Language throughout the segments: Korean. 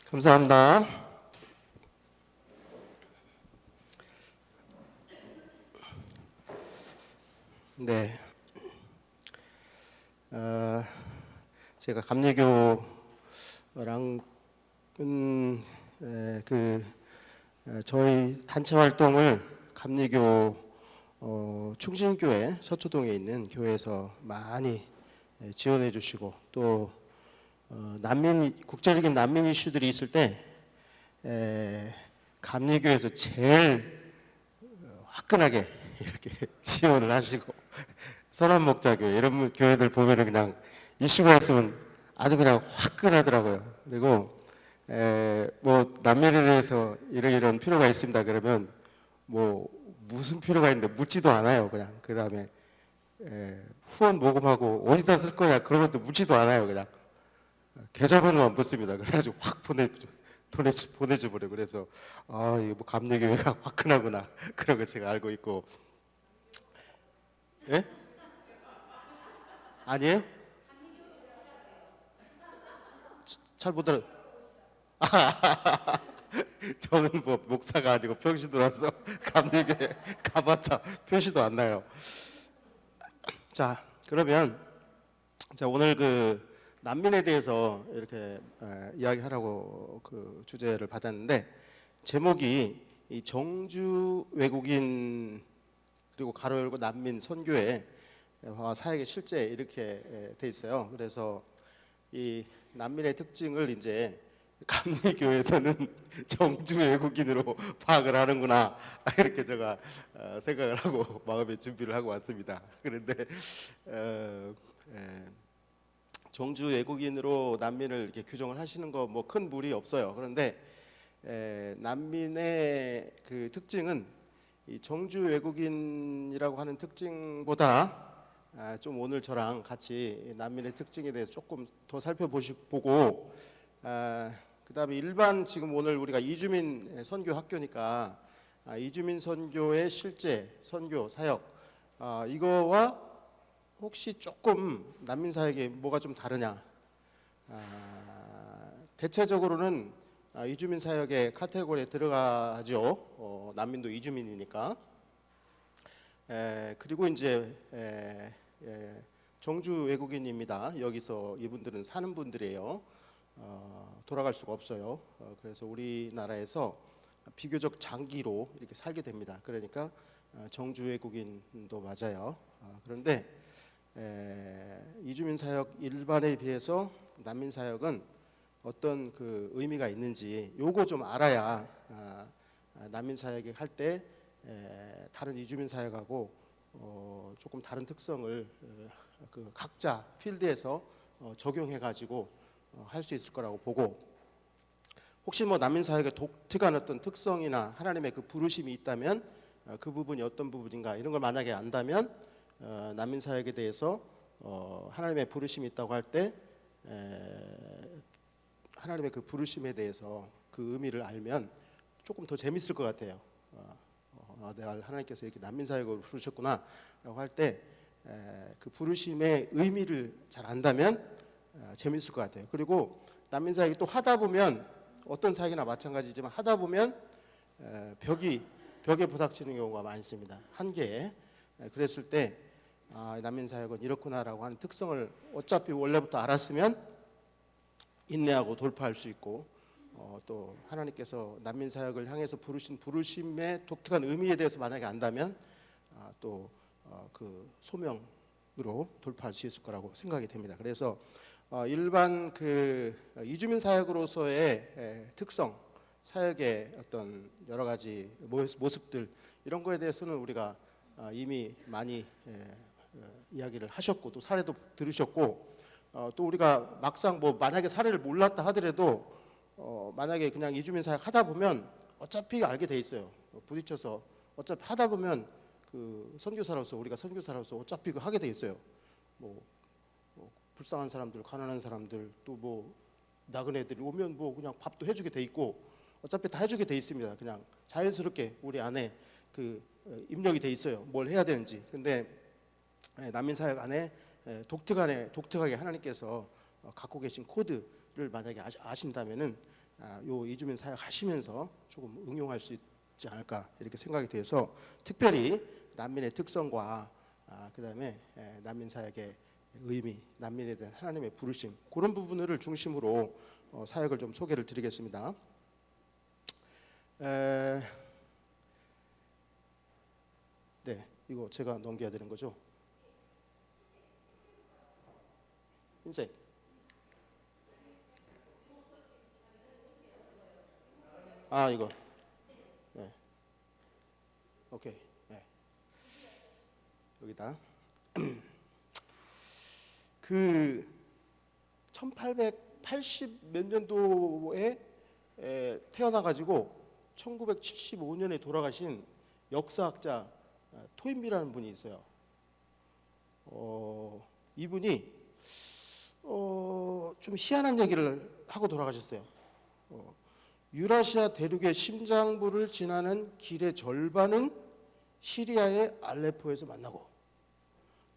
감사합니다. 네, 어, 제가 감리교랑 저희 단체 활동을 감리교 충신교회 서초동에 있는 교회에서 많이 지원해 주시고 또 국제적인 난민 이슈들이 있을 때 감리교에서 제일 화끈하게 이렇게 지원을 하시고 선한목자교회 이런 교회들 보면은 그냥 이슈가 있으면 아주 그냥 화끈하더라고요. 그리고 뭐 난민에 대해서 이런 필요가 있습니다. 그러면 뭐 무슨 필요가 있는데 묻지도 않아요. 그냥 그 다음에 후원 모금하고 어디다 쓸 거냐 그런 것도 묻지도 않아요. 그냥 계좌번호만 묻습니다. 그래가지고 확 보내줘 버려. 그래서 이거 뭐 감리교회가 화끈하구나 그런 거 제가 알고 있고. 예? 아니에요? 잘 못 알아. 저는 뭐 목사가 아니고 평신도라서 감리교회 가봤자 표시도 안 나요. 자, 그러면 오늘 난민에 대해서 이렇게 이야기하라고 그 주제를 받았는데 제목이 이 정주 외국인 그리고 가로 열고 난민 선교회와 사역의 실제 이렇게 돼 있어요. 그래서 이 난민의 특징을 이제 감리교에서는 정주 외국인으로 파악을 하는구나 이렇게 제가 생각을 하고 마음의 준비를 하고 왔습니다. 그런데 정주 외국인으로 난민을 이렇게 규정을 하시는 거 뭐 큰 무리 없어요. 그런데 난민의 그 특징은 이 정주 외국인이라고 하는 특징보다 좀 오늘 저랑 같이 난민의 특징에 대해서 조금 더 살펴보고 그다음에 일반 지금 오늘 우리가 이주민 선교 학교니까 이주민 선교의 실제 선교 사역 이거와 혹시 조금 난민 사역이 뭐가 좀 다르냐? 대체적으로는 이주민 사역의 카테고리에 들어가죠. 난민도 이주민이니까. 그리고 이제 정주 외국인입니다. 여기서 이분들은 사는 분들이에요. 돌아갈 수가 없어요. 그래서 우리나라에서 비교적 장기로 이렇게 살게 됩니다. 그러니까 정주 외국인도 맞아요. 그런데 이주민 사역 일반에 비해서 난민 사역은 어떤 그 의미가 있는지 요거 좀 알아야 난민 사역을 할 때 다른 이주민 사역하고 조금 다른 특성을 그 각자 필드에서 적용해 가지고 할 수 있을 거라고 보고 혹시 뭐 난민 사역의 독특한 어떤 특성이나 하나님의 그 부르심이 있다면 그 부분이 어떤 부분인가 이런 걸 만약에 안다면 난민 사역에 대해서 하나님의 부르심이 있다고 할 때 하나님의 그 부르심에 대해서 그 의미를 알면 조금 더 재밌을 것 같아요. 내가 하나님께서 이렇게 난민 사역으로 부르셨구나라고 할 때 그 부르심의 의미를 잘 안다면 재밌을 것 같아요. 그리고 난민 사역이 또 하다 보면 어떤 사역이나 마찬가지지만 하다 보면 벽에 부닥치는 경우가 많습니다. 한계에. 그랬을 때 난민 사역은 이렇구나라고 하는 특성을 어차피 원래부터 알았으면 인내하고 돌파할 수 있고 또 하나님께서 난민 사역을 향해서 부르신 부르심의 독특한 의미에 대해서 만약에 안다면 또 그 소명으로 돌파할 수 있을 거라고 생각이 됩니다. 그래서 일반 그 이주민 사역으로서의 특성, 사역의 어떤 여러 가지 모습들 이런 거에 대해서는 우리가 이미 많이 이야기를 하셨고 또 사례도 들으셨고 또 우리가 막상 뭐 만약에 사례를 몰랐다 하더라도 만약에 그냥 이주민 사역 하다 보면 어차피 알게 돼 있어요. 부딪혀서 어차피 하다 보면 그 선교사로서 우리가 선교사로서 어차피 그 하게 돼 있어요. 뭐 불쌍한 사람들, 가난한 사람들, 또 뭐 나그네들 오면 뭐 그냥 밥도 해주게 돼 있고 어차피 다 해주게 돼 있습니다. 그냥 자연스럽게 우리 안에 그 입력이 돼 있어요. 뭘 해야 되는지. 근데 난민 사역 안에 독특하게 하나님께서 갖고 계신 코드를 만약에 아신다면은 요 이주민 사역 하시면서 조금 응용할 수 있지 않을까 이렇게 생각이 돼서 특별히 난민의 특성과 그다음에 난민 사역의 의미, 난민에 대한 하나님의 부르심 그런 부분을 중심으로 사역을 좀 소개를 드리겠습니다. 네, 이거 제가 넘겨야 되는 거죠? 흰색. 이거. 네. 오케이. 네. 여기다. 그 1880 몇 년도에 태어나가지고 1975년에 돌아가신 역사학자 토인비라는 분이 있어요. 이분이 좀 희한한 얘기를 하고 돌아가셨어요. 유라시아 대륙의 심장부를 지나는 길의 절반은 시리아의 알레포에서 만나고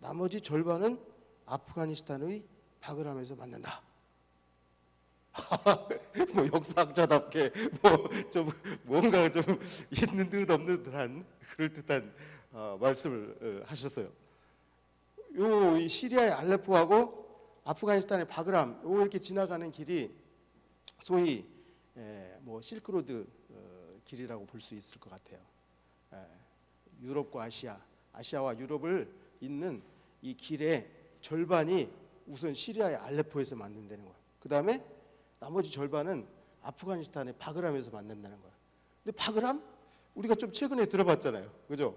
나머지 절반은 아프가니스탄의 바그람에서 만난다. 뭐 역사학자답게 뭐 좀 뭔가 좀 있는 듯 없는 듯한 그럴 듯한 말씀을 하셨어요. 요 시리아의 알레포하고 아프가니스탄의 바그람 요 이렇게 지나가는 길이 소위 뭐 실크로드 길이라고 볼 수 있을 것 같아요. 유럽과 아시아와 유럽을 잇는 이 길의 절반이 우선 시리아의 알레포에서 만든다는 거예요. 그 다음에 나머지 절반은 아프가니스탄의 바그람에서 만든다는 거예요. 근데 바그람 우리가 좀 최근에 들어봤잖아요, 그죠?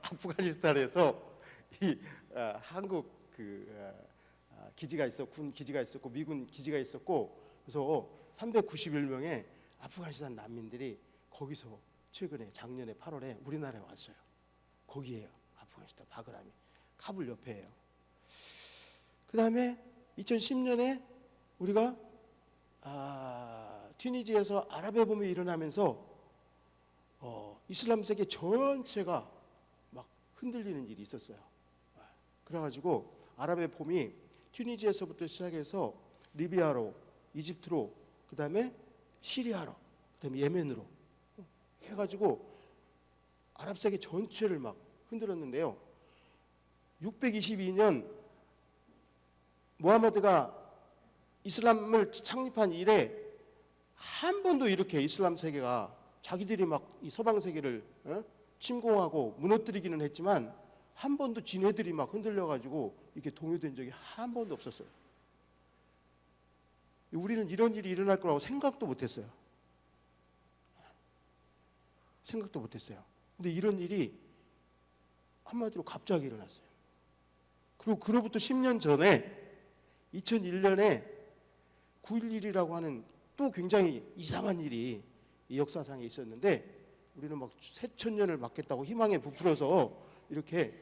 아프가니스탄에서 이 한국 기지가 있었고 군 기지가 있었고 미군 기지가 있었고 그래서 391명의 아프가니스탄 난민들이 거기서 최근에 작년에 8월에 우리나라에 왔어요. 거기에요. 아프가니스탄 바그람이 카불 옆에예요. 그 다음에 2010년에 우리가 튀니지에서 아랍의 봄이 일어나면서 이슬람 세계 전체가 막 흔들리는 일이 있었어요. 그래가지고 아랍의 봄이 튀니지에서부터 시작해서 리비아로, 이집트로, 그 다음에 시리아로, 그 다음에 예멘으로 해가지고 아랍 세계 전체를 막 흔들었는데요. 622년 무하마드가 이슬람을 창립한 이래 한 번도 이렇게 이슬람 세계가 자기들이 막 이 서방 세계를 침공하고 무너뜨리기는 했지만 한 번도 지네들이 막 흔들려가지고 이렇게 동요된 적이 한 번도 없었어요. 우리는 이런 일이 일어날 거라고 생각도 못했어요. 생각도 못했어요. 근데 이런 일이 한마디로 갑자기 일어났어요. 그리고 그로부터 10년 전에 2001년에 9.11이라고 하는 또 굉장히 이상한 일이 이 역사상에 있었는데 우리는 막 새천년을 맞겠다고 희망에 부풀어서 이렇게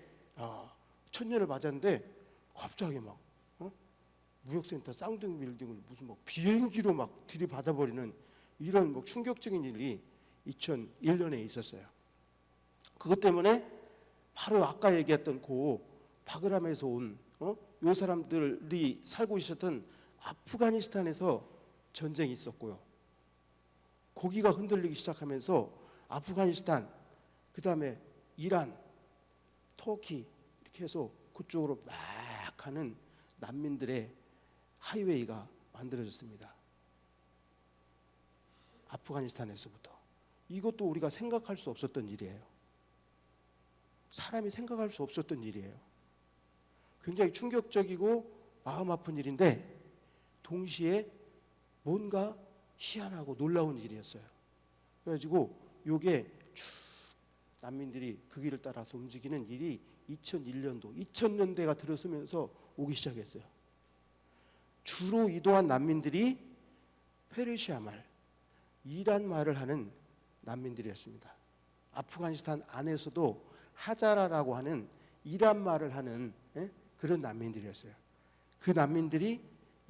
천년을 맞았는데 갑자기 막 무역센터 쌍둥이 빌딩을 무슨 막 비행기로 막 들이받아버리는 이런 뭐 충격적인 일이 2001년에 있었어요. 그것 때문에 바로 아까 얘기했던 그 바그람에서 온 요 사람들이 살고 있었던 아프가니스탄에서 전쟁이 있었고요. 고기가 흔들리기 시작하면서 아프가니스탄, 그 다음에 이란, 터키 이렇게 해서 그쪽으로 막 가는 난민들의 하이웨이가 만들어졌습니다. 아프가니스탄에서부터. 이것도 우리가 생각할 수 없었던 일이에요. 사람이 생각할 수 없었던 일이에요. 굉장히 충격적이고 마음 아픈 일인데 동시에 뭔가 희한하고 놀라운 일이었어요. 그래가지고 요게 쭉 난민들이 그 길을 따라서 움직이는 일이 2001년도, 2000년대가 들어서면서 오기 시작했어요. 주로 이동한 난민들이 페르시아 말, 이란 말을 하는 난민들이었습니다. 아프가니스탄 안에서도 하자라라고 하는 이란 말을 하는 그런 난민들이었어요. 그 난민들이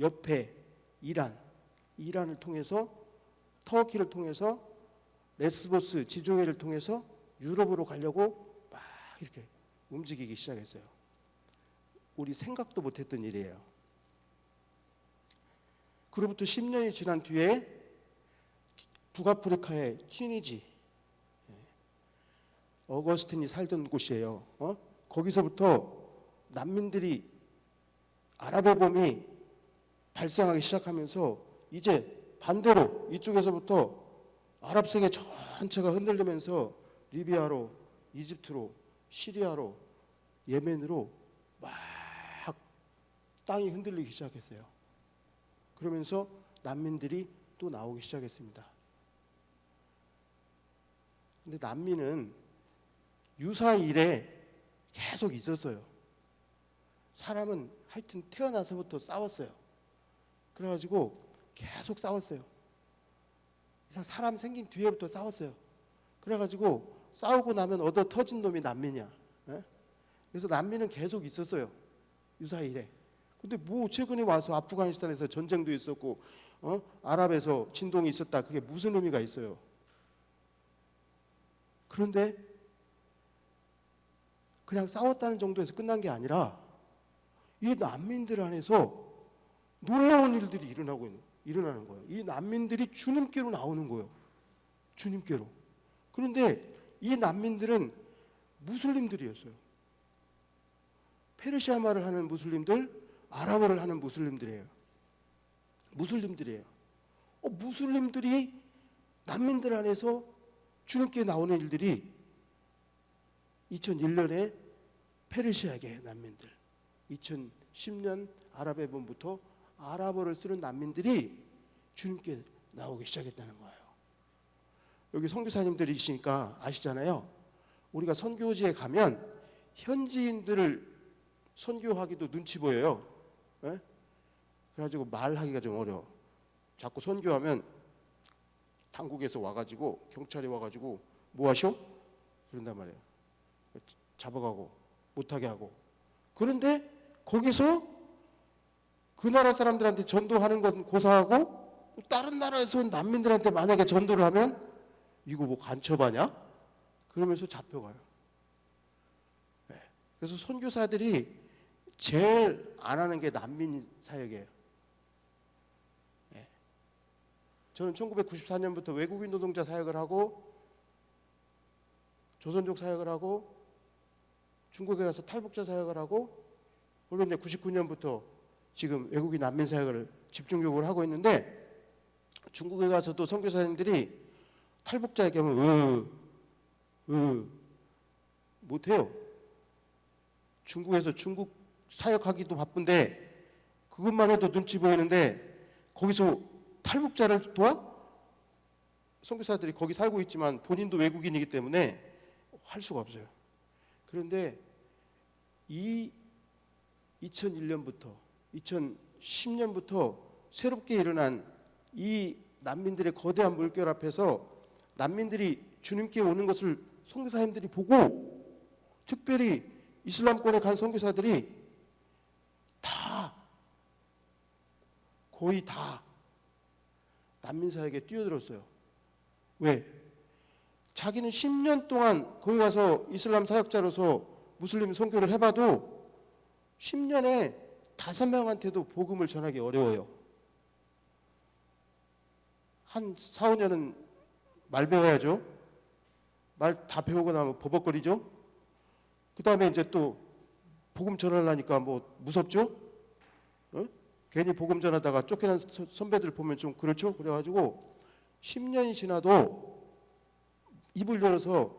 옆에 이란을 통해서 터키를 통해서 레스보스 지중해를 통해서 유럽으로 가려고 막 이렇게 움직이기 시작했어요. 우리 생각도 못했던 일이에요. 그로부터 10년이 지난 뒤에 북아프리카의 튀니지, 어거스틴이 살던 곳이에요. 거기서부터 난민들이 아랍의 봄이 발생하기 시작하면서 이제 반대로 이쪽에서부터 아랍 세계 전체가 흔들리면서 리비아로, 이집트로, 시리아로, 예멘으로 막 땅이 흔들리기 시작했어요. 그러면서 난민들이 또 나오기 시작했습니다. 근데 난민은 유사 일에 계속 있었어요. 사람은 하여튼 태어나서부터 싸웠어요. 그래가지고 계속 싸웠어요. 사람 생긴 뒤에부터 싸웠어요. 그래가지고 싸우고 나면 얻어 터진 놈이 난민이야. 그래서 난민은 계속 있었어요. 유사 일에. 근데 뭐 최근에 와서 아프가니스탄에서 전쟁도 있었고 아랍에서 진동이 있었다. 그게 무슨 의미가 있어요? 그런데 그냥 싸웠다는 정도에서 끝난 게 아니라 이 난민들 안에서 놀라운 일들이 일어나는 거예요. 이 난민들이 주님께로 나오는 거예요. 주님께로. 그런데 이 난민들은 무슬림들이었어요. 페르시아 말을 하는 무슬림들, 아랍어를 하는 무슬림들이에요. 무슬림들이에요. 무슬림들이 난민들 안에서 주님께 나오는 일들이 2001년에 페르시아계 난민들, 2010년 아랍의 봄부터 아랍어를 쓰는 난민들이 주님께 나오기 시작했다는 거예요. 여기 선교사님들이시니까 아시잖아요. 우리가 선교지에 가면 현지인들을 선교하기도 눈치 보여요. 예? 그래가지고 말하기가 좀 어려워. 자꾸 선교하면 당국에서 와가지고 경찰이 와가지고 뭐 하셔? 그런단 말이에요. 잡아가고 못하게 하고. 그런데 거기서 그 나라 사람들한테 전도하는 건 고사하고 다른 나라에서 온 난민들한테 만약에 전도를 하면 이거 뭐 간첩하냐? 그러면서 잡혀가요. 네. 그래서 선교사들이 제일 안 하는 게 난민 사역이에요. 네. 저는 1994년부터 외국인 노동자 사역을 하고 조선족 사역을 하고 중국에 가서 탈북자 사역을 하고 그리고 이제 99년부터 지금 외국인 난민 사역을 집중적으로 하고 있는데 중국에 가서도 선교사님들이 탈북자 얘기하면 못해요. 중국에서 중국 사역하기도 바쁜데 그것만 해도 눈치 보이는데 거기서 탈북자를 도와? 선교사들이 거기 살고 있지만 본인도 외국인이기 때문에 할 수가 없어요. 그런데 이 2001년부터 2010년부터 새롭게 일어난 이 난민들의 거대한 물결 앞에서 난민들이 주님께 오는 것을 선교사님들이 보고 특별히 이슬람권에 간 선교사들이 거의 다 난민 사역에 뛰어들었어요. 왜? 자기는 10년 동안 거기 가서 이슬람 사역자로서 무슬림 선교를 해봐도 10년에 5명한테도 복음을 전하기 어려워요. 한 4, 5년은 말 배워야죠. 말 다 배우고 나면 버벅거리죠. 그 다음에 이제 또 복음 전하려니까 뭐 무섭죠. 괜히 복음 전하다가 쫓겨난 선배들 보면 좀 그렇죠. 그래가지고 10년이 지나도 입을 열어서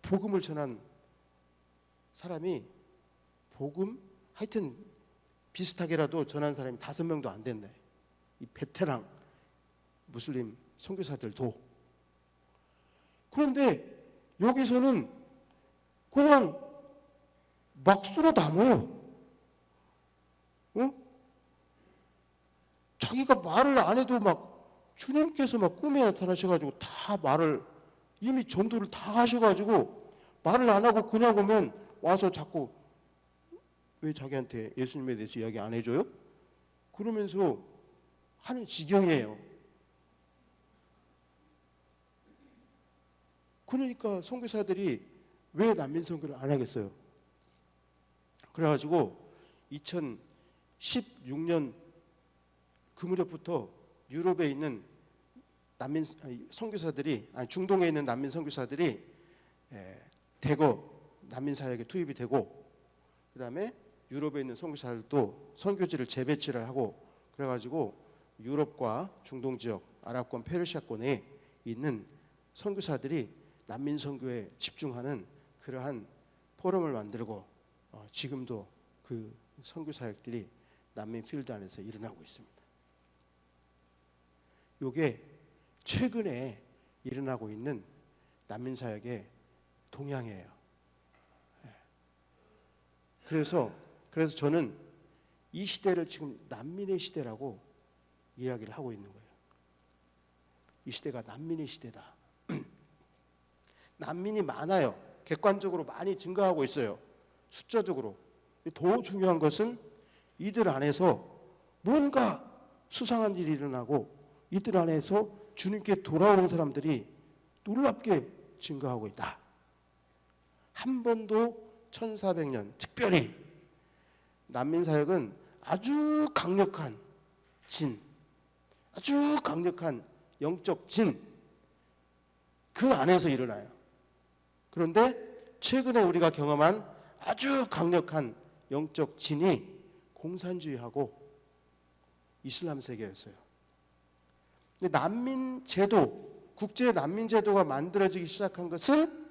복음을 전한 사람이 복음 하여튼 비슷하게라도 전한 사람이 5명도 안 된다. 이 베테랑 무슬림 선교사들도. 그런데 여기서는 그냥 막 쓸어 담아요. 자기가 말을 안 해도 막 주님께서 막 꿈에 나타나셔가지고 다 말을 이미 전도를 다 하셔가지고 말을 안 하고 그냥 오면 와서 자꾸 왜 자기한테 예수님에 대해서 이야기 안 해줘요? 그러면서 하는 지경이에요. 그러니까 선교사들이 왜 난민 선교를 안 하겠어요? 그래가지고 2016년 그 무렵부터 유럽에 있는 난민 선교사들이 중동에 있는 난민 선교사들이 대거 난민 사역에 투입이 되고, 그다음에 유럽에 있는 선교사들도 선교지를 재배치를 하고, 그래가지고 유럽과 중동 지역, 아랍권, 페르시아권에 있는 선교사들이 난민 선교에 집중하는 그러한 포럼을 만들고 지금도 그 선교 사역들이 난민 필드 안에서 일어나고 있습니다. 이게 최근에 일어나고 있는 난민 사역의 동향이에요. 그래서 저는 이 시대를 지금 난민의 시대라고 이야기를 하고 있는 거예요. 이 시대가 난민의 시대다. 난민이 많아요. 객관적으로 많이 증가하고 있어요. 숫자적으로. 더 중요한 것은 이들 안에서 뭔가 수상한 일이 일어나고 이들 안에서 주님께 돌아오는 사람들이 놀랍게 증가하고 있다. 한 번도 1400년 특별히 난민 사역은 아주 강력한 아주 강력한 영적 그 안에서 일어나요. 그런데 최근에 우리가 경험한 아주 강력한 영적 진이 공산주의하고 이슬람 세계였어요. 근데 난민 제도, 국제 난민 제도가 만들어지기 시작한 것은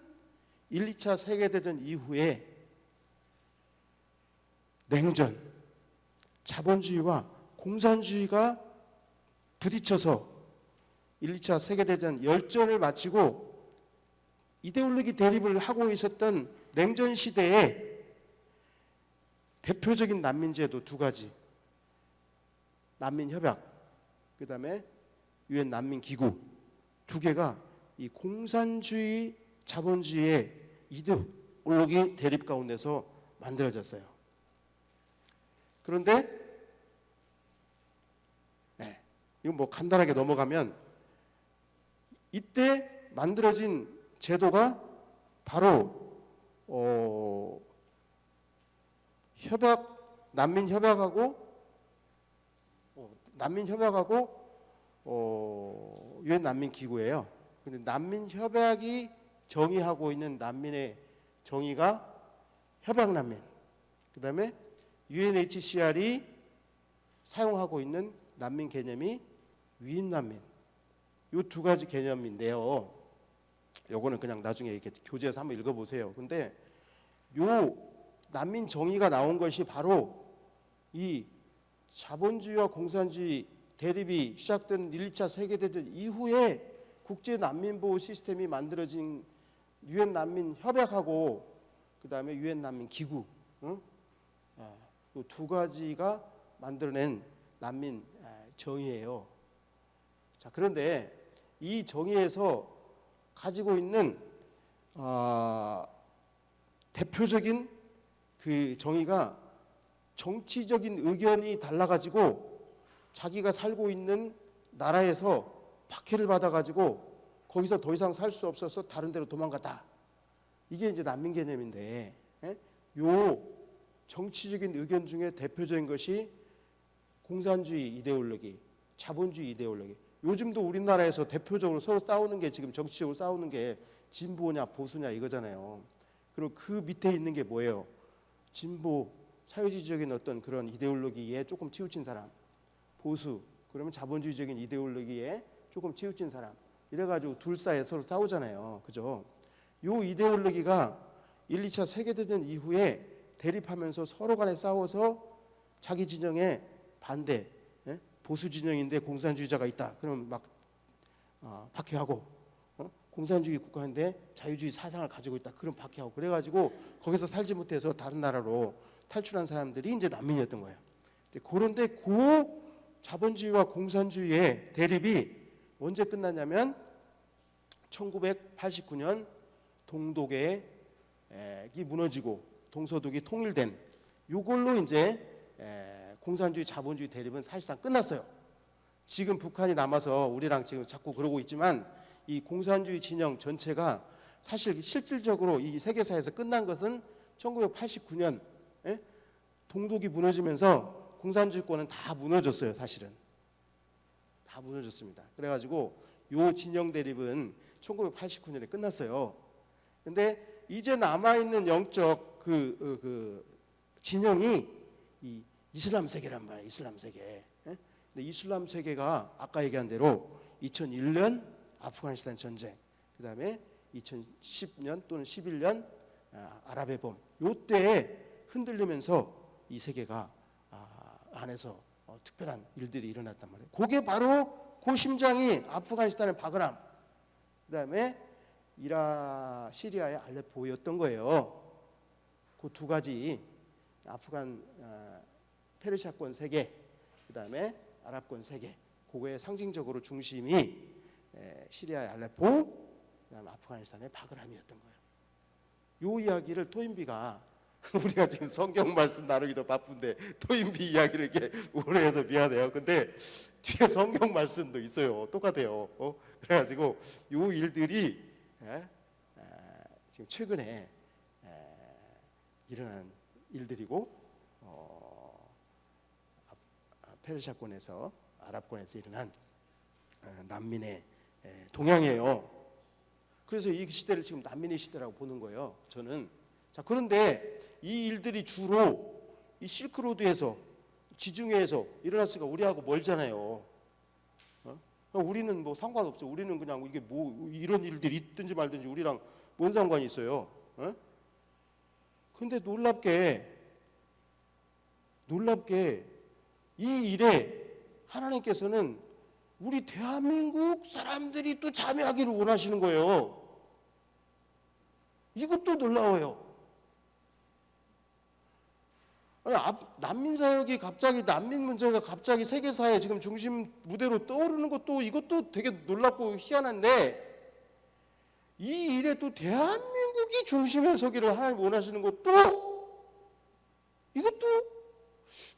1, 2차 세계대전 이후에 냉전, 자본주의와 공산주의가 부딪혀서 1, 2차 세계대전 열전을 마치고 이데올로기 대립을 하고 있었던 냉전 시대에 대표적인 난민제도 두 가지, 난민협약, 그 다음에 유엔 난민기구 두 개가 이 공산주의, 자본주의의 이데올로기 대립 가운데서 만들어졌어요. 그런데 이건 뭐 간단하게 넘어가면 이때 만들어진 제도가 바로 난민협약하고 유엔 난민기구예요. 근데 난민협약이 정의하고 있는 난민의 정의가 협약난민, 그 다음에 UNHCR이 사용하고 있는 난민 개념이 위임난민, 이 두 가지 개념인데요. 요거는 그냥 나중에 이렇게 교재에서 한번 읽어보세요. 근데 요 난민 정의가 나온 것이 바로 이 자본주의와 공산주의 대립이 시작된 1, 2차 세계대전 이후에 국제 난민 보호 시스템이 만들어진 유엔 난민 협약하고 그 다음에 유엔 난민 기구, 이 두 가지가 만들어낸 난민 정의예요. 자, 그런데 이 정의에서 가지고 있는 대표적인 그 정의가 정치적인 의견이 달라가지고 자기가 살고 있는 나라에서 박해를 받아가지고 거기서 더 이상 살 수 없어서 다른 데로 도망갔다. 이게 이제 난민 개념인데, 요 정치적인 의견 중에 대표적인 것이 공산주의 이데올로기, 자본주의 이데올로기. 요즘도 우리나라에서 대표적으로 서로 싸우는 게, 지금 정치적으로 싸우는 게 진보냐 보수냐 이거잖아요. 그리고 그 밑에 있는 게 뭐예요? 진보, 사회주의적인 어떤 그런 이데올로기에 조금 치우친 사람, 보수, 그러면 자본주의적인 이데올로기에 조금 치우친 사람, 이래가지고 둘 사이에 서로 싸우잖아요. 그죠? 요 이데올로기가 1, 2차 세계대전 이후에 대립하면서 서로 간에 싸워서 자기 진영에 반대, 보수 진영인데 공산주의자가 있다. 그러면 막 박해하고, 공산주의 국가인데 자유주의 사상을 가지고 있다. 그럼 박해하고, 그래가지고 거기서 살지 못해서 다른 나라로 탈출한 사람들이 이제 난민이었던 거예요. 그런데 그 자본주의와 공산주의의 대립이 언제 끝났냐면 1989년 동독이 무너지고 동서독이 통일된 이걸로 이제 공산주의 자본주의 대립은 사실상 끝났어요. 지금 북한이 남아서 우리랑 지금 자꾸 그러고 있지만 이 공산주의 진영 전체가 사실 실질적으로 이 세계사에서 끝난 것은 1989년 동독이 무너지면서 공산주의권은 다 무너졌어요. 사실은 다 무너졌습니다. 그래가지고 요 진영 대립은 1989년에 끝났어요. 근데 이제 남아 있는 영적 그 진영이 이 이슬람 세계란 말이에요. 이슬람 세계. 예? 근데 이슬람 세계가 아까 얘기한 대로 2001년 아프가니스탄 전쟁, 그다음에 2010년 또는 11년 아랍의 봄, 요때에 흔들리면서 이 세계가 안에서 특별한 일들이 일어났단 말이에요. 그게 바로 그 심장이 아프가니스탄의 바그람, 그다음에 시리아의 알레포였던 거예요. 그 두 가지 아프간 페르시아권 세계, 그다음에 아랍권 세계, 그거의 상징적으로 중심이 시리아의 알레포, 그다음에 아프가니스탄의 바그람이었던 거예요. 요 이야기를 토인비가 우리가 지금 성경 말씀 나누기도 바쁜데 토인비 이야기를 이렇게 오래 해서 미안해요. 근데 뒤에 성경 말씀도 있어요. 똑같아요. 그래가지고 요 일들이 지금 최근에 일어난 일들이고 페르시아권에서 아랍권에서 일어난 난민의 동향이에요. 그래서 이 시대를 지금 난민의 시대라고 보는 거예요. 저는. 자, 그런데 이 일들이 주로 이 실크로드에서 지중해에서 일어났으니까 우리하고 멀잖아요. 우리는 뭐 상관없어. 우리는 그냥 이게 뭐 이런 일들이 있든지 말든지 우리랑 뭔 상관이 있어요. 근데 놀랍게 이 일에 하나님께서는 우리 대한민국 사람들이 또 참여하기를 원하시는 거예요. 이것도 놀라워요. 난민 사역이 갑자기, 난민 문제가 갑자기 세계사에 지금 중심 무대로 떠오르는 것도 이것도 되게 놀랍고 희한한데, 이 일에 또 대한민국이 중심에 서기를 하나님 원하시는 것도 이것도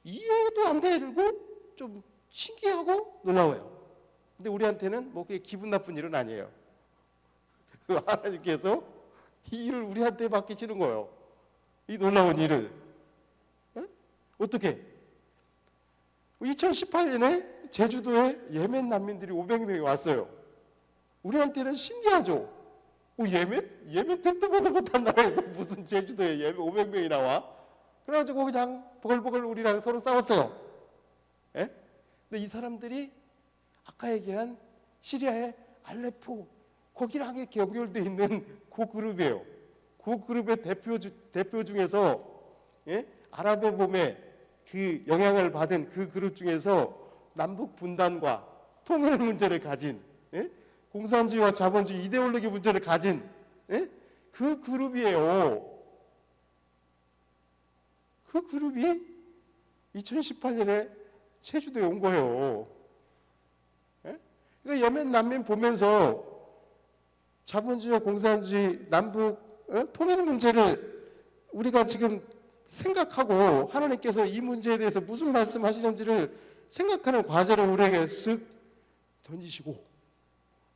이해도 안 되고 좀 신기하고 놀라워요. 근데 우리한테는 뭐 그게 기분 나쁜 일은 아니에요. 하나님께서 이 일을 우리한테 맡기시는 거예요. 이 놀라운 일을. 어떻게? 2018년에 제주도에 예멘 난민들이 500명이 왔어요. 우리한테는 신기하죠. 예멘? 예멘 듣도 보도 못한 나라에서 무슨 제주도에 예멘 500명이 나와? 그래가지고 그냥 보글보글 우리랑 서로 싸웠어요. 예? 근데 이 사람들이 아까 얘기한 시리아의 알레포, 거기랑 이렇게 연결되어 있는 그 그룹이에요. 그 그룹의 대표 중에서, 예? 아랍의 봄에 그 영향을 받은 그 그룹 중에서 남북 분단과 통일 문제를 가진, 예? 공산주의와 자본주의 이데올로기 문제를 가진, 예? 그 그룹이에요. 그 그룹이 2018년에 제주도에 온 거예요. 예? 그러니까 예멘 난민 보면서 자본주의와 공산주의 남북 통일 문제를 우리가 지금 생각하고 하나님께서 이 문제에 대해서 무슨 말씀하시는지를 생각하는 과제를 우리에게 쓱 던지시고,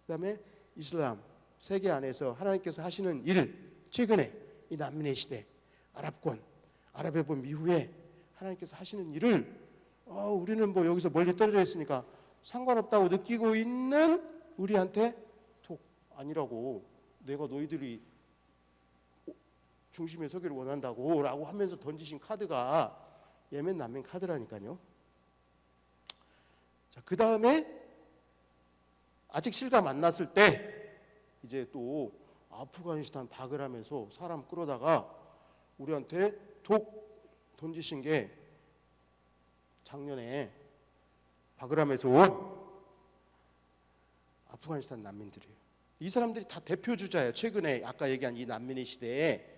그다음에 이슬람 세계 안에서 하나님께서 하시는 일, 최근에 이 난민의 시대, 아랍권, 아랍의 봄 이후에 하나님께서 하시는 일을 우리는 뭐 여기서 멀리 떨어져 있으니까 상관없다고 느끼고 있는 우리한테 아니라고, 내가 너희들이 중심에 서기를 원한다고 라고 하면서 던지신 카드가 예멘 난민 카드라니까요. 자, 그 다음에 아직 실과 만났을 때 이제 또 아프가니스탄 바그람에서 사람 끌어다가 우리한테 독 던지신 게 작년에 바그람에서 온 아프가니스탄 난민들이에요. 이 사람들이 다 대표 주자예요. 최근에 아까 얘기한 이 난민의 시대에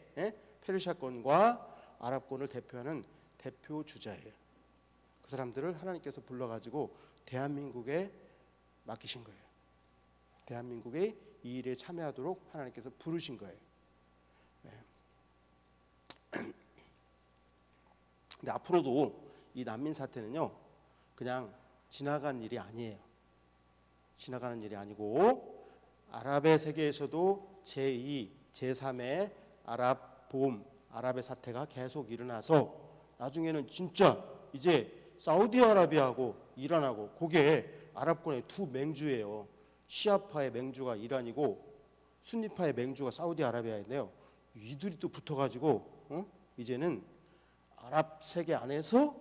페르시아권과 아랍권을 대표하는 대표 주자예요. 그 사람들을 하나님께서 불러가지고 대한민국에 맡기신 거예요. 대한민국의 이 일에 참여하도록 하나님께서 부르신 거예요. 근데 앞으로도 이 난민 사태는요, 그냥 지나간 일이 아니에요. 지나가는 일이 아니고 아랍의 세계에서도 제2, 제3의 아랍 봄, 아랍의 사태가 계속 일어나서 나중에는 진짜 이제 사우디아라비아하고 이란하고 그게 아랍권의 두 맹주예요. 시아파의 맹주가 이란이고 순니파의 맹주가 사우디아라비아인데요. 이들이 또 붙어가지고 이제는 아랍 세계 안에서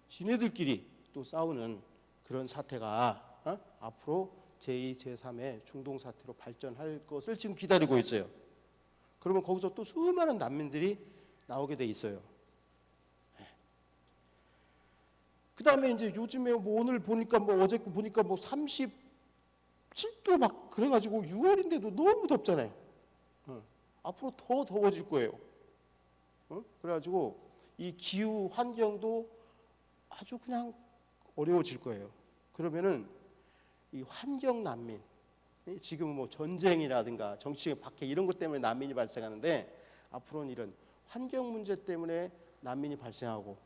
지네들끼리 또 싸우는 그런 사태가 앞으로 제2, 제3의 중동 사태로 발전할 것을 지금 기다리고 있어요. 그러면 거기서 또 수많은 난민들이 나오게 돼 있어요. 그 다음에 이제 요즘에 뭐 오늘 보니까 뭐 어제 보니까 뭐 37도 막 그래가지고 6월인데도 너무 덥잖아요. 앞으로 더 더워질 거예요. 그래가지고 이 기후 환경도 아주 그냥 어려워질 거예요. 그러면은 이 환경 난민, 지금 뭐 전쟁이라든가 정치적 박해 이런 것 때문에 난민이 발생하는데 앞으로는 이런 환경 문제 때문에 난민이 발생하고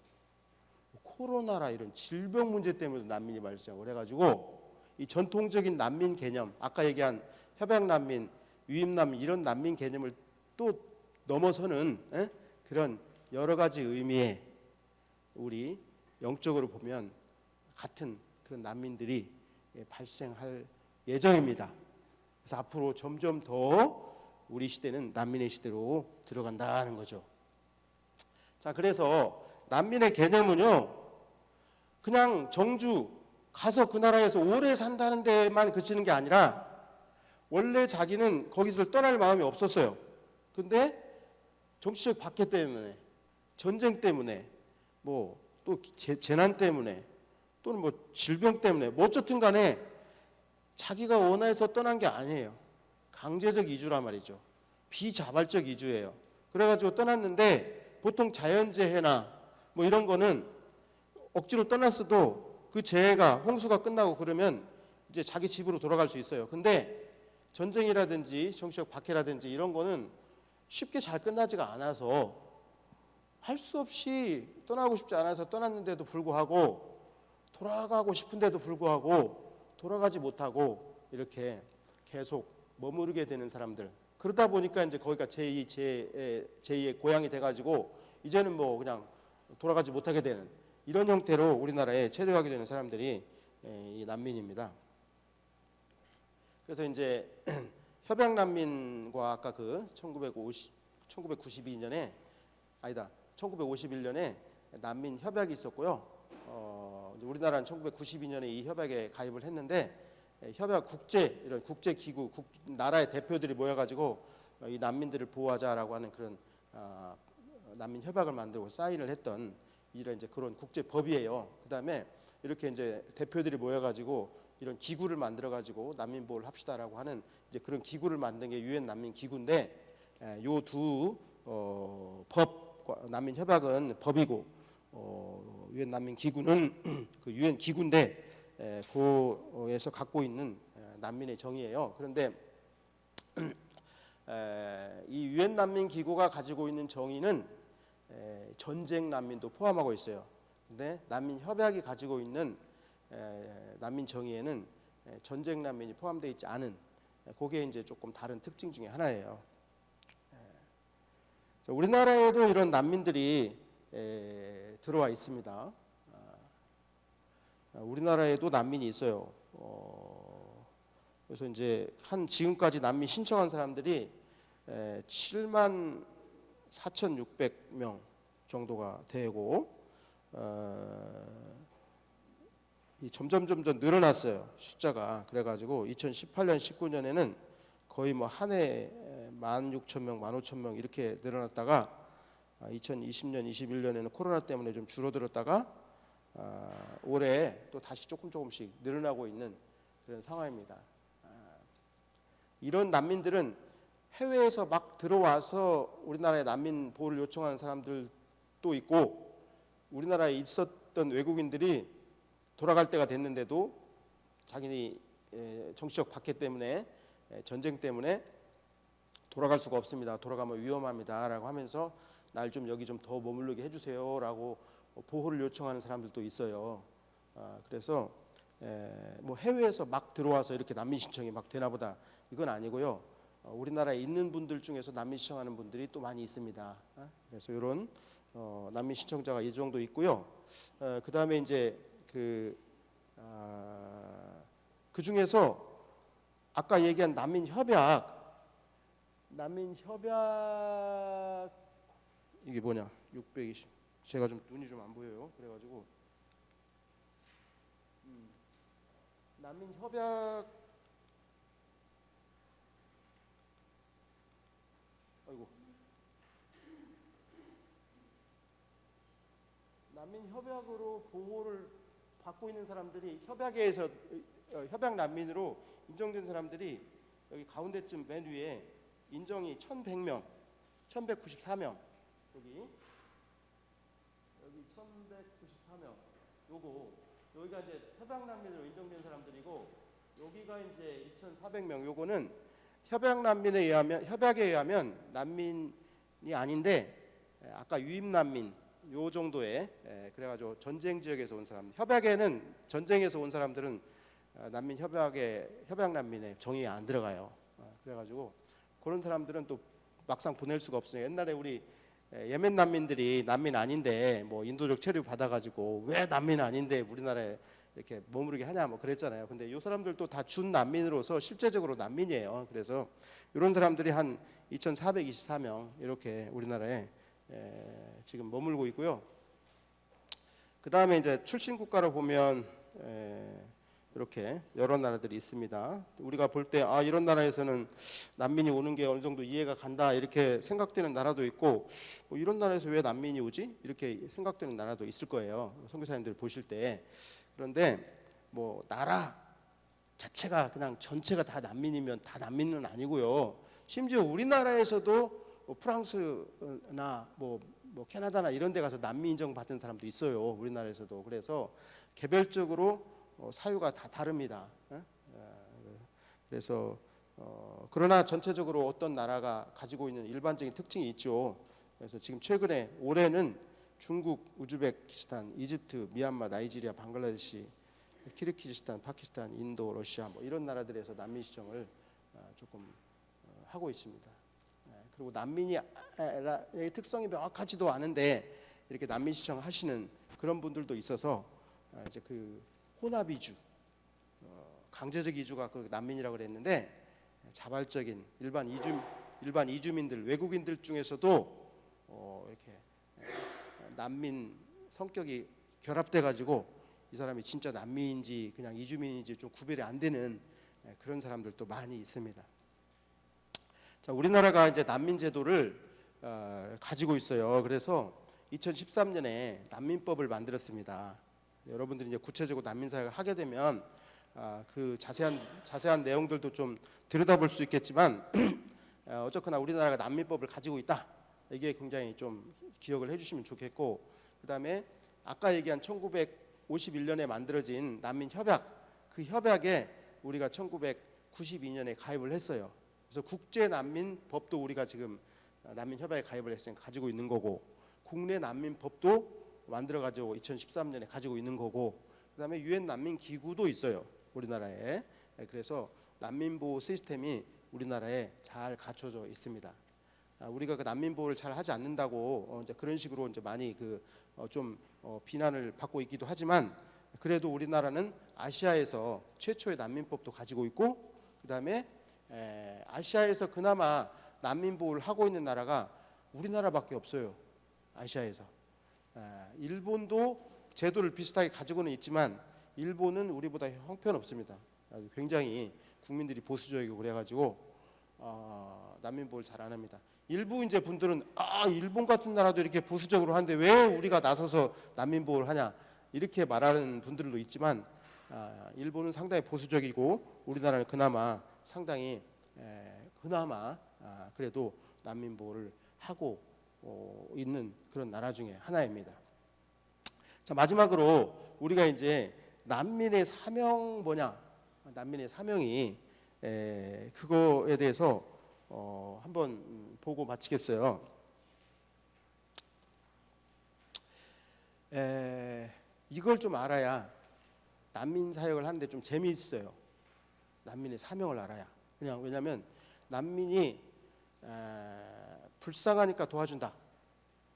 코로나라 이런 질병 문제 때문에 난민이 발생하고 그래가지고 이 전통적인 난민 개념, 아까 얘기한 협약 난민, 유입 난민 이런 난민 개념을 또 넘어서는 그런 여러 가지 의미의 우리 영적으로 보면 같은 그런 난민들이 발생할 예정입니다. 그래서 앞으로 점점 더 우리 시대는 난민의 시대로 들어간다는 거죠. 자, 그래서 난민의 개념은요, 그냥 정주 가서 그 나라에서 오래 산다는 데만 그치는 게 아니라 원래 자기는 거기서 떠날 마음이 없었어요. 근데 정치적 박해 때문에, 전쟁 때문에, 뭐 또 재난 때문에, 또는 뭐 질병 때문에, 뭐 어쨌든 간에 자기가 원해서 떠난 게 아니에요. 강제적 이주란 말이죠. 비자발적 이주예요. 그래가지고 떠났는데 보통 자연재해나 뭐 이런 거는 억지로 떠났어도 그 재해가 홍수가 끝나고 그러면 이제 자기 집으로 돌아갈 수 있어요. 근데 전쟁이라든지 정치적 박해라든지 이런 거는 쉽게 잘 끝나지가 않아서 할 수 없이 떠나고 싶지 않아서 떠났는데도 불구하고 돌아가고 싶은데도 불구하고 돌아가지 못하고 이렇게 계속 머무르게 되는 사람들. 그러다 보니까 이제 거기가 제2의 고향이 돼가지고 이제는 뭐 그냥 돌아가지 못하게 되는 이런 형태로 우리나라에 체류하게 되는 사람들이 이 난민입니다. 그래서 이제 협약 난민과 아까 그 1992년에 아니다 1951년에 난민 협약이 있었고요. 우리나라는 1992년에 이 협약에 가입을 했는데 협약 이런 국제 기구 나라의 대표들이 모여가지고 이 난민들을 보호하자라고 하는 그런 난민 협약을 만들고 사인을 했던 이런 이제 그런 국제 법이에요. 그다음에 이렇게 이제 대표들이 모여가지고 이런 기구를 만들어가지고 난민 보호를 합시다라고 하는 이제 그런 기구를 만든 게 유엔 난민 기구인데 요 두 법 난민 협약은 법이고 유엔 난민 기구는 그 유엔 기구인데 고에서 갖고 있는 난민의 정의예요. 그런데 이 유엔 난민 기구가 가지고 있는 정의는 전쟁 난민도 포함하고 있어요. 근데 난민 협약이 가지고 있는 난민 정의에는 전쟁 난민이 포함되어 있지 않은 그게 이제 조금 다른 특징 중에 하나예요. 우리나라에도 이런 난민들이 들어와 있습니다. 우리나라에도 난민이 있어요. 그래서 이제 지금까지 난민 신청한 사람들이 7만 4,600명 정도가 되고 점점 늘어났어요. 숫자가. 그래가지고 2018년, 19년에는 거의 뭐 한 해에 16,000명, 15,000명 이렇게 늘어났다가 2020년, 21년에는 코로나 때문에 좀 줄어들었다가 올해 또 다시 조금씩 늘어나고 있는 그런 상황입니다. 이런 난민들은 해외에서 막 들어와서 우리나라에 난민 보호를 요청하는 사람들도 있고 우리나라에 있었던 외국인들이 돌아갈 때가 됐는데도 자기네 정치적 박해 때문에 전쟁 때문에 돌아갈 수가 없습니다. 돌아가면 위험합니다라고 하면서 날 좀 여기 좀 더 머무르게 해주세요라고 보호를 요청하는 사람들도 있어요. 그래서 뭐 해외에서 막 들어와서 이렇게 난민 신청이 막 되나보다 이건 아니고요. 우리나라에 있는 분들 중에서 난민 신청하는 분들이 또 많이 있습니다. 그래서 이런 난민 신청자가 이 정도 있고요. 그 다음에 이제 그 중에서 아까 얘기한 난민 협약 이게 뭐냐? 620. 제가 좀 눈이 좀 안 보여요. 그래가지고 난민 협약 아이고 난민 협약으로 보호를 받고 있는 사람들이 협약에서 협약 난민으로 인정된 사람들이 여기 가운데쯤 맨 위에 인정이 1,100명, 1,194명 여기 1,194명 여기가 이제 협약 난민으로 인정된 사람들이고 여기가 이제 2,400명 요거는 협약에 의하면 난민이 아닌데 아까 유입 난민 요 정도의 그래가지고 전쟁 지역에서 온 사람 협약에는 전쟁에서 온 사람들은 난민 협약 난민에 정의에 안 들어가요. 그래가지고 그런 사람들은 또 막상 보낼 수가 없어요. 옛날에 우리 예멘 난민들이 난민 아닌데 뭐 인도적 체류 받아가지고 왜 난민 아닌데 우리나라에 이렇게 머무르게 하냐 뭐 그랬잖아요. 근데 이 사람들도 다 준 난민으로서 실제적으로 난민이에요. 그래서 이런 사람들이 한 2,424명 이렇게 우리나라에 지금 머물고 있고요. 그 다음에 이제 출신 국가로 보면 이렇게 여러 나라들이 있습니다. 우리가 볼 때 이런 나라에서는 난민이 오는 게 어느 정도 이해가 간다 이렇게 생각되는 나라도 있고 뭐 이런 나라에서 왜 난민이 오지 이렇게 생각되는 나라도 있을 거예요. 선교사님들 보실 때. 그런데 뭐 나라 자체가 그냥 전체가 다 난민이면 다 난민은 아니고요. 심지어 우리나라에서도 뭐 프랑스나 뭐 캐나다나 이런 데 가서 난민 인정 받은 사람도 있어요. 우리나라에서도. 그래서 개별적으로 사유가 다 다릅니다. 그래서 그러나 전체적으로 어떤 나라가 가지고 있는 일반적인 특징이 있죠. 그래서 지금 최근에 올해는 중국, 우즈베키스탄, 이집트, 미얀마, 나이지리아, 방글라데시, 키르기즈스탄, 파키스탄, 인도, 러시아 뭐 이런 나라들에서 난민 신청을 조금 하고 있습니다. 그리고 난민이 특성이 명확하지도 않은데 이렇게 난민 신청하시는 그런 분들도 있어서 이제 그 혼합 이주, 강제적 이주가 그 난민이라고 그랬는데 자발적인 일반 이주민들, 외국인들 중에서도 이렇게 난민 성격이 결합돼 가지고 이 사람이 진짜 난민인지 그냥 이주민인지 좀 구별이 안 되는 그런 사람들도 많이 있습니다. 자, 우리나라가 이제 난민 제도를 가지고 있어요. 그래서 2013년에 난민법을 만들었습니다. 여러분들이 이제 구체적으로 난민 사역을 하게 되면 그 자세한 내용들도 좀 들여다볼 수 있겠지만 어쨌거나 우리나라가 난민법을 가지고 있다. 이게 굉장히 좀 기억을 해주시면 좋겠고, 그 다음에 아까 얘기한 1951년에 만들어진 난민 협약, 그 협약에 우리가 1992년에 가입을 했어요. 그래서 국제 난민법도 우리가 지금 난민 협약에 가입을 했으니까 가지고 있는 거고, 국내 난민법도 만들어 가지고 2013년에 가지고 있는 거고, 그다음에 유엔 난민 기구도 있어요 우리나라에. 그래서 난민 보호 시스템이 우리나라에 잘 갖춰져 있습니다. 우리가 그 난민 보호를 잘 하지 않는다고 이제 그런 식으로 이제 많이 좀 비난을 받고 있기도 하지만, 그래도 우리나라는 아시아에서 최초의 난민법도 가지고 있고, 그다음에 아시아에서 그나마 난민 보호를 하고 있는 나라가 우리나라밖에 없어요. 아시아에서. 일본도 제도를 비슷하게 가지고는 있지만 일본은 우리보다 형편없습니다. 굉장히 국민들이 보수적이고 그래가지고 난민 보호를 잘 안 합니다. 일부 이제 분들은 일본 같은 나라도 이렇게 보수적으로 하는데 왜 우리가 나서서 난민 보호를 하냐 이렇게 말하는 분들도 있지만, 일본은 상당히 보수적이고 우리나라는 그나마 상당히 그래도 난민 보호를 하고 있는 그런 나라 중에 하나입니다. 자, 마지막으로 우리가 이제 난민의 사명 뭐냐, 난민의 사명이 그거에 대해서 한번 보고 마치겠어요. 이걸 좀 알아야 난민 사역을 하는데 좀 재미있어요. 난민의 사명을 알아야. 그냥 왜냐하면 난민이 불쌍하니까 도와준다.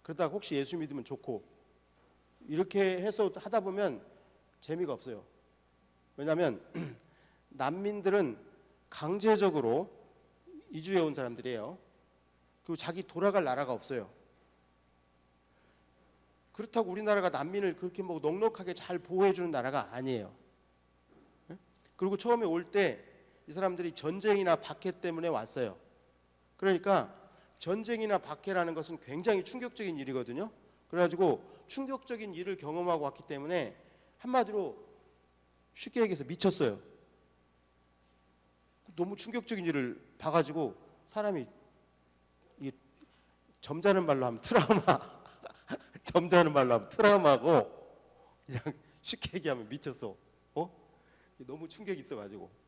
그러다가 혹시 예수 믿으면 좋고 이렇게 해서 하다 보면 재미가 없어요. 왜냐하면 난민들은 강제적으로 이주해 온 사람들이에요. 그리고 자기 돌아갈 나라가 없어요. 그렇다고 우리나라가 난민을 그렇게 뭐 넉넉하게 잘 보호해 주는 나라가 아니에요. 그리고 처음에 올 때 이 사람들이 전쟁이나 박해 때문에 왔어요. 그러니까 전쟁이나 박해라는 것은 굉장히 충격적인 일이거든요. 그래가지고 충격적인 일을 경험하고 왔기 때문에 한마디로 쉽게 얘기해서 미쳤어요. 너무 충격적인 일을 봐가지고 사람이 이게 점잖은 말로 하면 트라우마 점잖은 말로 하면 트라우마고 그냥 쉽게 얘기하면 미쳤어. 너무 충격이 있어가지고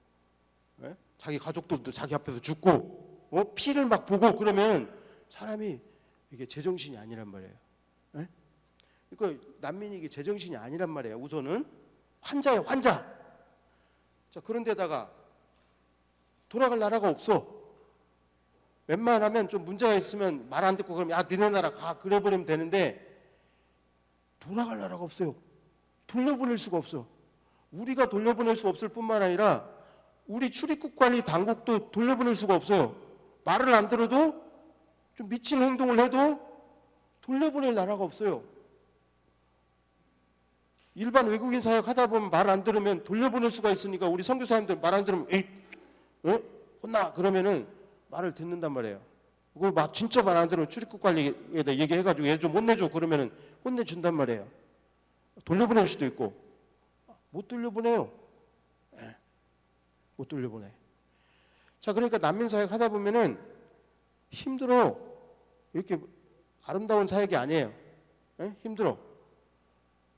자기 가족들도 자기 앞에서 죽고 피를 막 보고 그러면 사람이 이게 제정신이 아니란 말이에요. 그러니까 난민이 이게 제정신이 아니란 말이에요. 우선은 환자예요, 환자. 자, 그런데다가 돌아갈 나라가 없어. 웬만하면 좀 문제가 있으면 말 안 듣고 그러면 야 니네 나라 가 그래 버리면 되는데 돌아갈 나라가 없어요. 돌려보낼 수가 없어. 우리가 돌려보낼 수 없을 뿐만 아니라 우리 출입국 관리 당국도 돌려보낼 수가 없어요. 말을 안 들어도 좀 미친 행동을 해도 돌려보낼 나라가 없어요. 일반 외국인 사역 하다 보면 말 안 들으면 돌려보낼 수가 있으니까 우리 선교사님들 말 안 들으면 에이, 혼나 그러면은 말을 듣는단 말이에요. 그거 막 진짜 말 안 들으면 출입국 관리에다 얘기해가지고 얘 좀 혼내줘 그러면은 혼내준단 말이에요. 돌려보낼 수도 있고 못 돌려보내요. 못 돌려보내. 자, 그러니까 난민 사역 하다 보면은 힘들어. 이렇게 아름다운 사역이 아니에요. 힘들어.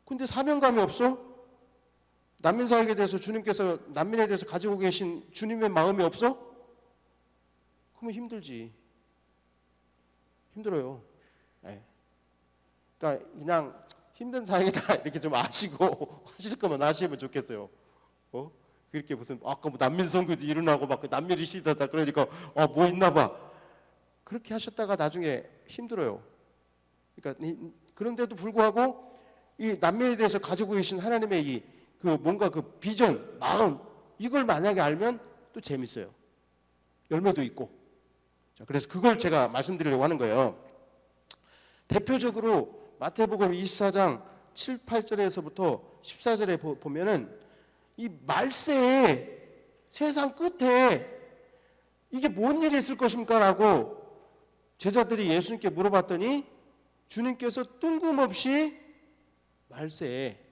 근데 사명감이 없어? 난민 사역에 대해서 주님께서 난민에 대해서 가지고 계신 주님의 마음이 없어? 그러면 힘들지. 힘들어요. 그러니까 그냥 힘든 사역이다 이렇게 좀 아시고 하실 거면 하시면 좋겠어요. 그렇게 무슨 아까 뭐 난민 선교도 일어나고 막 난민 리시다다 그러니까 뭐 있나 봐. 그렇게 하셨다가 나중에 힘들어요. 그러니까 그런데도 불구하고 이 난민에 대해서 가지고 계신 하나님의 이 그 뭔가 그 비전, 마음 이걸 만약에 알면 또 재밌어요. 열매도 있고. 자, 그래서 그걸 제가 말씀드리려고 하는 거예요. 대표적으로 마태복음 24장 7, 8절에서부터 14절에 보면은 이 말세에 세상 끝에 이게 뭔 일이 있을 것입니까? 라고 제자들이 예수님께 물어봤더니 주님께서 뜬금없이 말세에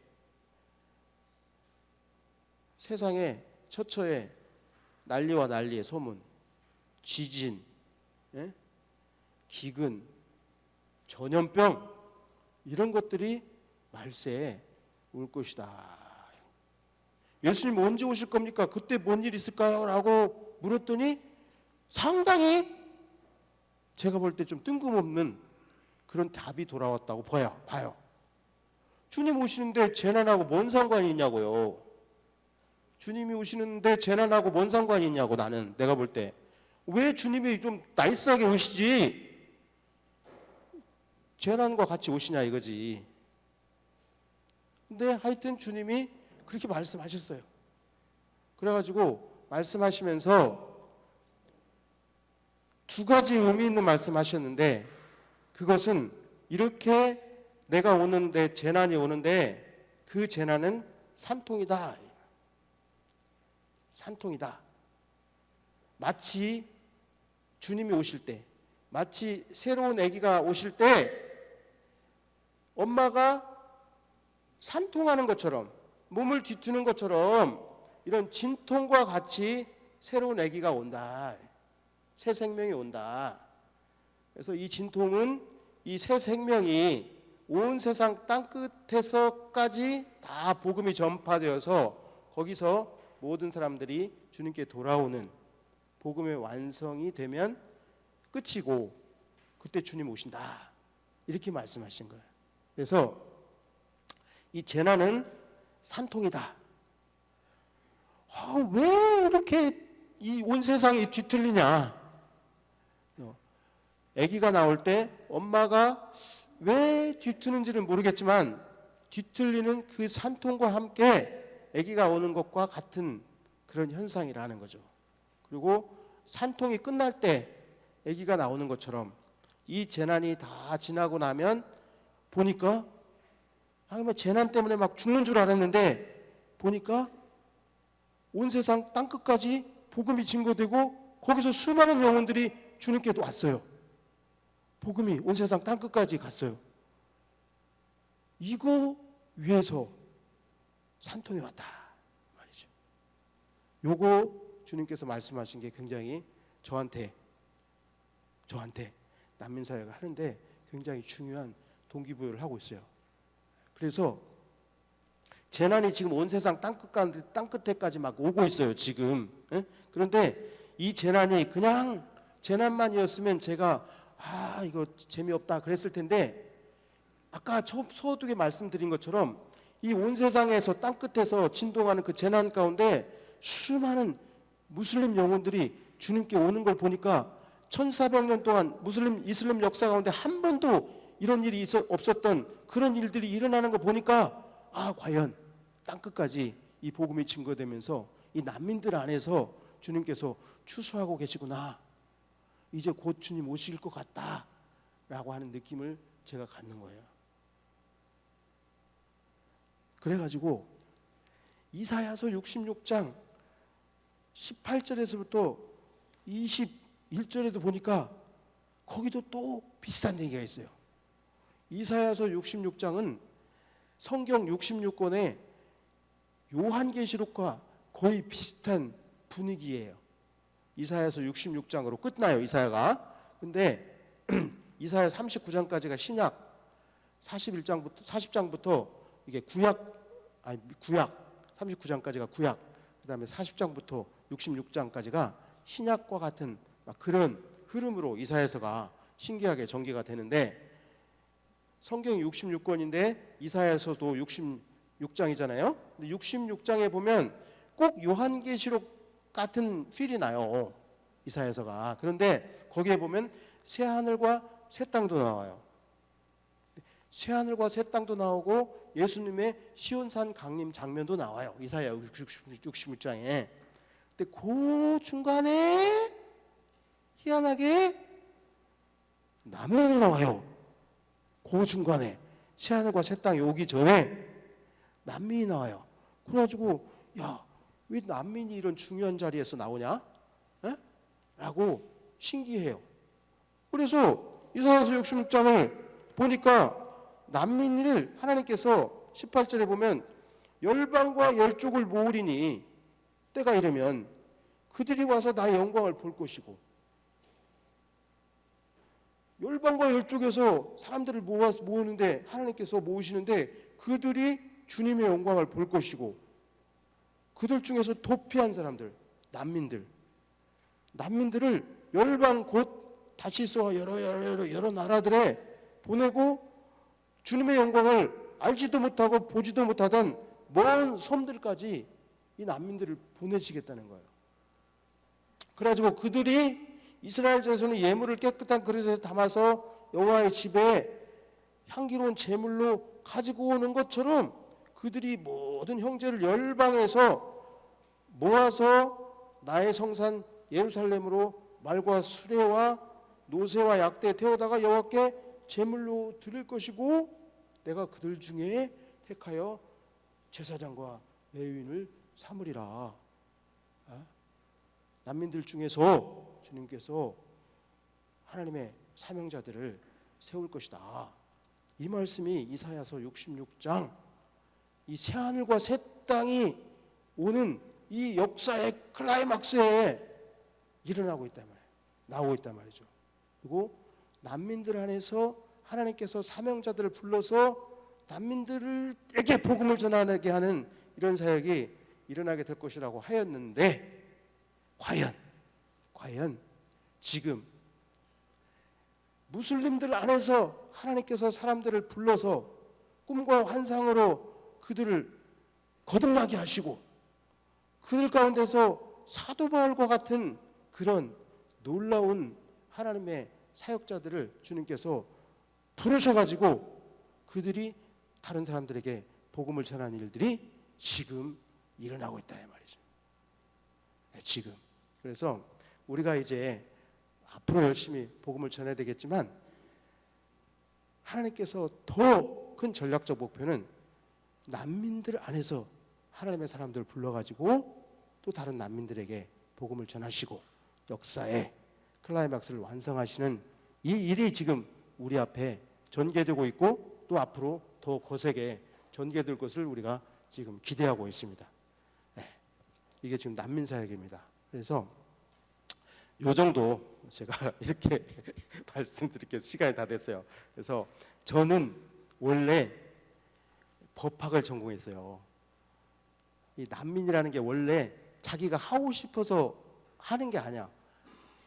세상에 처처에 난리와 난리의 소문, 지진, 기근, 전염병 이런 것들이 말세에 올 것이다. 예수님 언제 오실 겁니까? 그때 뭔 일 있을까요? 라고 물었더니 상당히 제가 볼 때 좀 뜬금없는 그런 답이 돌아왔다고 봐요. 주님 오시는데 재난하고 뭔 상관이 있냐고요. 주님이 오시는데 재난하고 뭔 상관이 있냐고 나는 내가 볼 때. 왜 주님이 좀 나이스하게 오시지 재난과 같이 오시냐 이거지. 근데 하여튼 주님이 그렇게 말씀하셨어요. 그래가지고 말씀하시면서 두 가지 의미 있는 말씀하셨는데 그것은 이렇게 내가 오는데 재난이 오는데 그 재난은 산통이다. 산통이다. 마치 주님이 오실 때 마치 새로운 아기가 오실 때 엄마가 산통하는 것처럼 몸을 뒤트는 것처럼 이런 진통과 같이 새로운 아기가 온다. 새 생명이 온다. 그래서 이 진통은 이 새 생명이 온 세상 땅끝에서까지 다 복음이 전파되어서 거기서 모든 사람들이 주님께 돌아오는 복음의 완성이 되면 끝이고 그때 주님 오신다. 이렇게 말씀하신 거예요. 그래서 이 재난은 산통이다. 왜 이렇게 이 온 세상이 뒤틀리냐? 아기가 나올 때 엄마가 왜 뒤트는지는 모르겠지만 뒤틀리는 그 산통과 함께 아기가 오는 것과 같은 그런 현상이라는 거죠. 그리고 산통이 끝날 때 아기가 나오는 것처럼 이 재난이 다 지나고 나면 보니까 재난 때문에 막 죽는 줄 알았는데 보니까 온 세상 땅끝까지 복음이 증거되고 거기서 수많은 영혼들이 주님께 왔어요. 복음이 온 세상 땅끝까지 갔어요. 이거 위해서 산통이 왔다 말이죠. 요거 주님께서 말씀하신 게 굉장히 저한테 난민사역을 하는데 굉장히 중요한 동기부여를 하고 있어요. 그래서 재난이 지금 온 세상 땅끝에까지 막 오고 있어요 지금. 그런데 이 재난이 그냥 재난만이었으면 제가 이거 재미없다 그랬을 텐데, 아까 서두에 말씀드린 것처럼 이 온 세상에서 땅끝에서 진동하는 그 재난 가운데 수많은 무슬림 영혼들이 주님께 오는 걸 보니까 1400년 동안 이슬람 역사 가운데 한 번도 이런 일이 없었던 그런 일들이 일어나는 거 보니까 과연 땅끝까지 이 복음이 증거되면서 이 난민들 안에서 주님께서 추수하고 계시구나, 이제 곧 주님 오실 것 같다 라고 하는 느낌을 제가 갖는 거예요. 그래가지고 이사야서 66장 18절에서부터 21절에도 보니까 거기도 또 비슷한 얘기가 있어요. 이사야서 66장은 성경 66권의 요한계시록과 거의 비슷한 분위기예요. 이사야서 66장으로 끝나요, 이사야가. 근데 이사야 39장까지가 신약, 40장부터 이게 구약 39장까지가 구약, 그다음에 40장부터 66장까지가 신약과 같은 그런 흐름으로 이사야서가 신기하게 전개가 되는데, 성경이 66권인데 이사야서도 66장이잖아요. 근데 66장에 보면 꼭 요한계시록 같은 필이 나요, 이사야서가. 그런데 거기에 보면 새 하늘과 새 땅도 나와요. 새 하늘과 새 땅도 나오고 예수님의 시온산 강림 장면도 나와요, 이사야 66장에. 근데 그 중간에 희한하게 남면이 나와요. 그 중간에 새 하늘과 새 땅이 오기 전에 난민이 나와요. 그래가지고 왜 난민이 이런 중요한 자리에서 나오냐? 라고 신기해요. 그래서 이사야서 66장을 보니까 난민을 하나님께서 18절에 보면 열방과 열족을 모으리니 때가 이르면 그들이 와서 나의 영광을 볼 것이고, 열방과 열족에서 사람들을 모으는데 하나님께서 모으시는데 그들이 주님의 영광을 볼 것이고, 그들 중에서 도피한 사람들, 난민들을 열방 곧 다시스와 여러 나라들에 보내고 주님의 영광을 알지도 못하고 보지도 못하던 먼 섬들까지 이 난민들을 보내시겠다는 거예요. 그래가지고 그들이 이스라엘 자손의 예물을 깨끗한 그릇에 담아서 여호와의 집에 향기로운 제물로 가지고 오는 것처럼 그들이 모든 형제를 열방에서 모아서 나의 성산 예루살렘으로 말과 수레와 노새와 약대에 태우다가 여호와께 제물로 드릴 것이고, 내가 그들 중에 택하여 제사장과 레위인을 삼으리라. 난민들 중에서 주님께서 하나님의 사명자들을 세울 것이다. 이 말씀이 이사야서 66장 이 새하늘과 새 땅이 오는 이 역사의 클라이막스에 일어나고 있단 말이에요. 나오고 있단 말이죠. 그리고 난민들 안에서 하나님께서 사명자들을 불러서 난민들에게 복음을 전하게 하는 이런 사역이 일어나게 될 것이라고 하였는데, 과연 지금 무슬림들 안에서 하나님께서 사람들을 불러서 꿈과 환상으로 그들을 거듭나게 하시고 그들 가운데서 사도 바울과 같은 그런 놀라운 하나님의 사역자들을 주님께서 부르셔가지고 그들이 다른 사람들에게 복음을 전하는 일들이 지금 일어나고 있다 이 말이죠. 지금. 그래서 우리가 이제 앞으로 열심히 복음을 전해야 되겠지만 하나님께서 더 큰 전략적 목표는 난민들 안에서 하나님의 사람들을 불러가지고 또 다른 난민들에게 복음을 전하시고 역사의 클라이막스를 완성하시는 이 일이 지금 우리 앞에 전개되고 있고 또 앞으로 더 거세게 전개될 것을 우리가 지금 기대하고 있습니다. 네, 이게 지금 난민사역입니다. 그래서 요 정도 제가 이렇게 말씀드릴게요. 시간이 다 됐어요. 그래서 저는 원래 법학을 전공했어요. 이 난민이라는 게 원래 자기가 하고 싶어서 하는 게 아니야.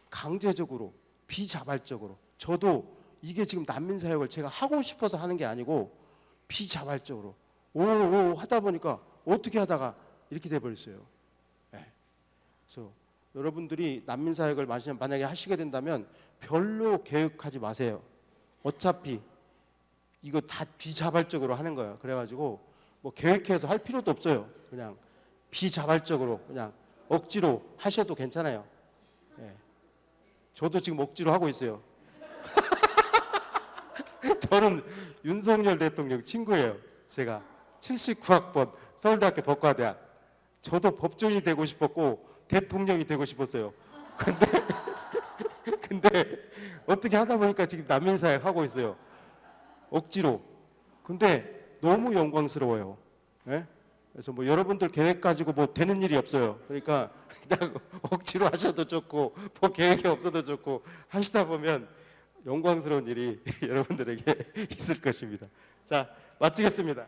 강제적으로, 비자발적으로. 저도 이게 지금 난민 사역을 제가 하고 싶어서 하는 게 아니고 비자발적으로 오 하다 보니까 어떻게 하다가 이렇게 돼 버렸어요. 네. 그래서 여러분들이 난민 사역을 만약에 하시게 된다면 별로 계획하지 마세요. 어차피 이거 다 비자발적으로 하는 거예요. 그래가지고 뭐 계획해서 할 필요도 없어요. 그냥 비자발적으로 그냥 억지로 하셔도 괜찮아요. 예. 저도 지금 억지로 하고 있어요. 저는 윤석열 대통령 친구예요. 제가 79학번 서울대학교 법과대학. 저도 법조인이 되고 싶었고 대통령이 되고 싶었어요. 근데 어떻게 하다 보니까 지금 난민사역 하고 있어요. 억지로. 근데 너무 영광스러워요. 예? 그래서 뭐 여러분들 계획 가지고 뭐 되는 일이 없어요. 그러니까 그냥 억지로 하셔도 좋고 뭐 계획이 없어도 좋고 하시다 보면 영광스러운 일이 여러분들에게 있을 것입니다. 자, 마치겠습니다.